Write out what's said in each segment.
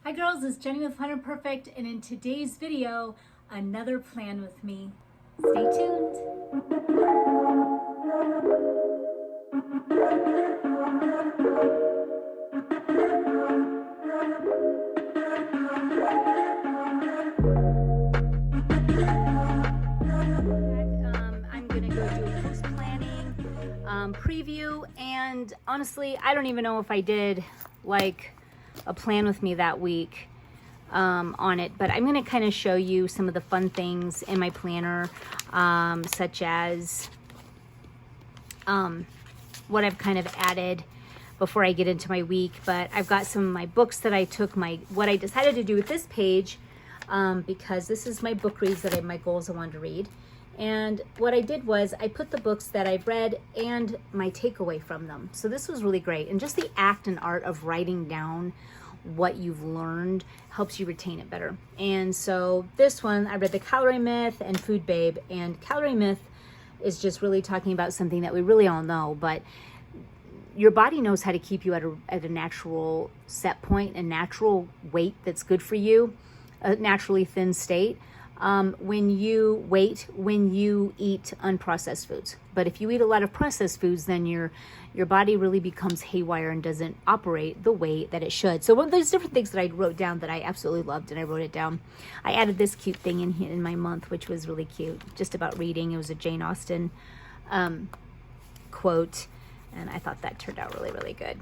Hi girls, it's Jenny with Plan Perfect, and in today's video, another plan with me. Stay tuned. I'm gonna go do a post-planning preview, and honestly, I don't even know if I did like a plan with me that week on it, but I'm going to kind of show you some of the fun things in my planner, such as what I've kind of added before I get into my week. But I've got some of my books that I took what I decided to do with this page, because this is my book reads that my goals I wanted to read. And what I did was I put the books that I've read and my takeaway from them. So this was really great. And just the act and art of writing down what you've learned helps you retain it better. And so this one, I read the Calorie Myth and Food Babe. And Calorie Myth is just really talking about something that we really all know, but your body knows how to keep you at a natural set point, a natural weight that's good for you, a naturally thin state. When you eat unprocessed foods. But if you eat a lot of processed foods, then your body really becomes haywire and doesn't operate the way that it should. So there's different things that I wrote down that I absolutely loved, and I wrote it down. I added this cute thing in here in my month, which was really cute, just about reading. It was a Jane Austen quote, and I thought that turned out really, really good.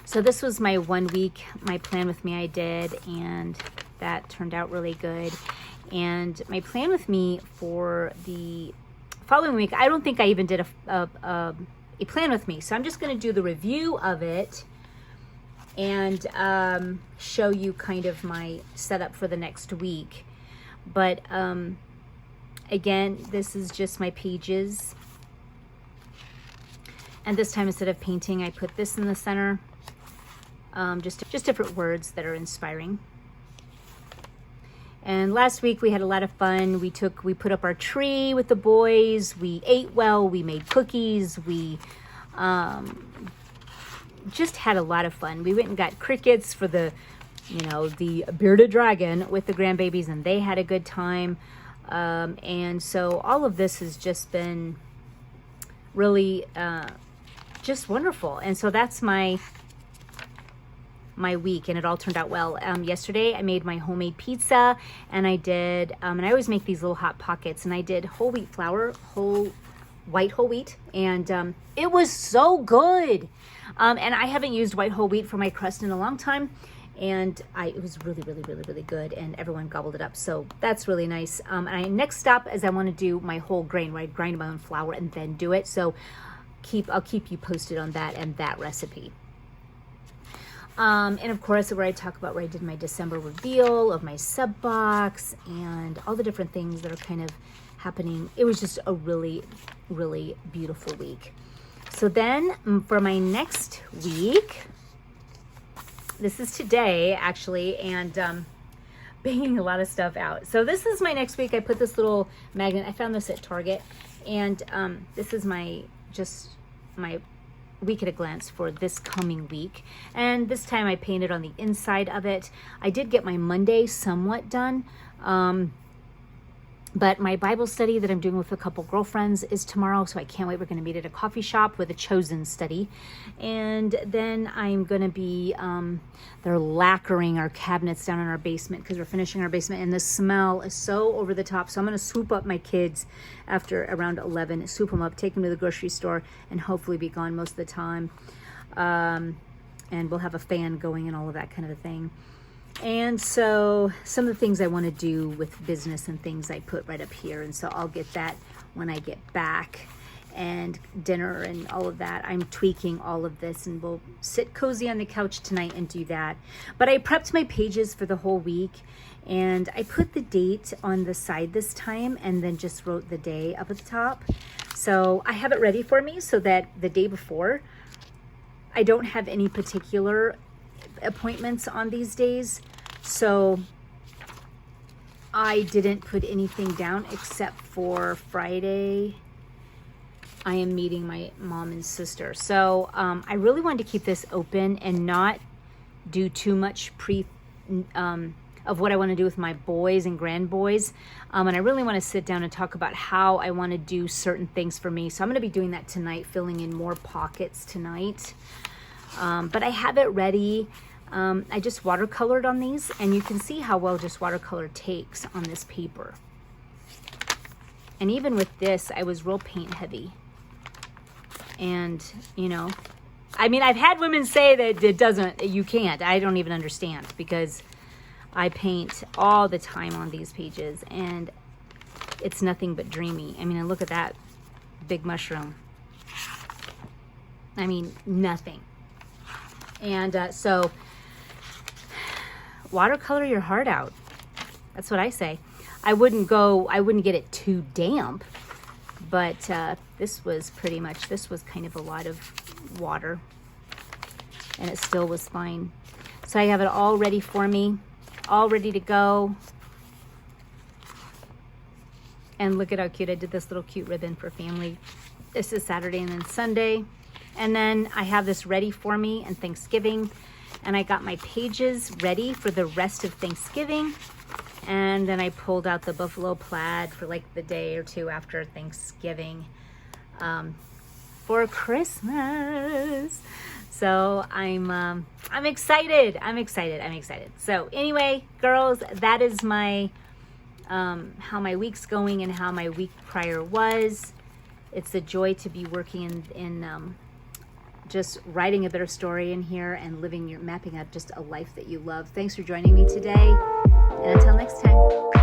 So this was my 1 week, my plan with me I did, and that turned out really good. And my plan with me for the following week, I don't think I even did a plan with me. So I'm just going to do the review of it and show you kind of my setup for the next week. But again, this is just my pages. And this time, instead of painting, I put this in the center. Just different words that are inspiring. And last week we had a lot of fun. We put up our tree with the boys. We ate well. We made cookies. We just had a lot of fun. We went and got crickets for the bearded dragon with the grandbabies, and they had a good time. And so all of this has just been really just wonderful. And so that's my week, and it all turned out well. Yesterday I made my homemade pizza, and I did and I always make these little hot pockets, and I did whole wheat flour, white whole wheat, and it was so good. And I haven't used white whole wheat for my crust in a long time, and it was really, really, really, really good, and everyone gobbled it up. So that's really nice. Next stop is I want to do my whole grain, where I grind my own flour and then do it. So I'll keep you posted on that and that recipe. And of course, where I talk about where I did my December reveal of my sub box and all the different things that are kind of happening. It was just a really, really beautiful week. So then for my next week, this is today actually, and banging a lot of stuff out. So this is my next week. I put this little magnet. I found this at Target, and this is my week at a glance for this coming week. And this time I painted on the inside of it. I did get my Monday somewhat done, but my Bible study that I'm doing with a couple girlfriends is tomorrow, so I can't wait. We're going to meet at a coffee shop with a chosen study, and then I'm going to be they're lacquering our cabinets down in our basement because we're finishing our basement, and the smell is so over the top. So I'm going to swoop up my kids after around 11, swoop them up, take them to the grocery store, and hopefully be gone most of the time. And we'll have a fan going and all of that kind of a thing. And so some of the things I want to do with business and things I put right up here. And so I'll get that when I get back, and dinner and all of that. I'm tweaking all of this, and we'll sit cozy on the couch tonight and do that. But I prepped my pages for the whole week, and I put the date on the side this time, and then just wrote the day up at the top. So I have it ready for me so that the day before, I don't have any particular appointments on these days, so I didn't put anything down except for Friday. I am meeting my mom and sister, so I really wanted to keep this open and not do too much of what I want to do with my boys and grandboys. And I really want to sit down and talk about how I want to do certain things for me. So I'm going to be doing that tonight, filling in more pockets tonight. But I have it ready. I just watercolored on these, and you can see how well just watercolor takes on this paper. And even with this, I was real paint heavy. And, you know, I mean, I've had women say that you can't. I don't even understand, because I paint all the time on these pages, and it's nothing but dreamy. I mean, and look at that big mushroom. I mean, nothing. And so watercolor your heart out. That's what I say. I wouldn't get it too damp, but this was kind of a lot of water, and it still was fine. So I have it all ready for me, all ready to go. And look at how cute I did this little cute ribbon for family. This is Saturday and then Sunday. And then I have this ready for me and Thanksgiving. And I got my pages ready for the rest of Thanksgiving. And then I pulled out the buffalo plaid for like the day or two after Thanksgiving for Christmas. So I'm excited. I'm excited. So anyway, girls, that is my how my week's going and how my week prior was. It's a joy to be working in just writing a better story in here and mapping out just a life that you love. Thanks for joining me today, and until next time.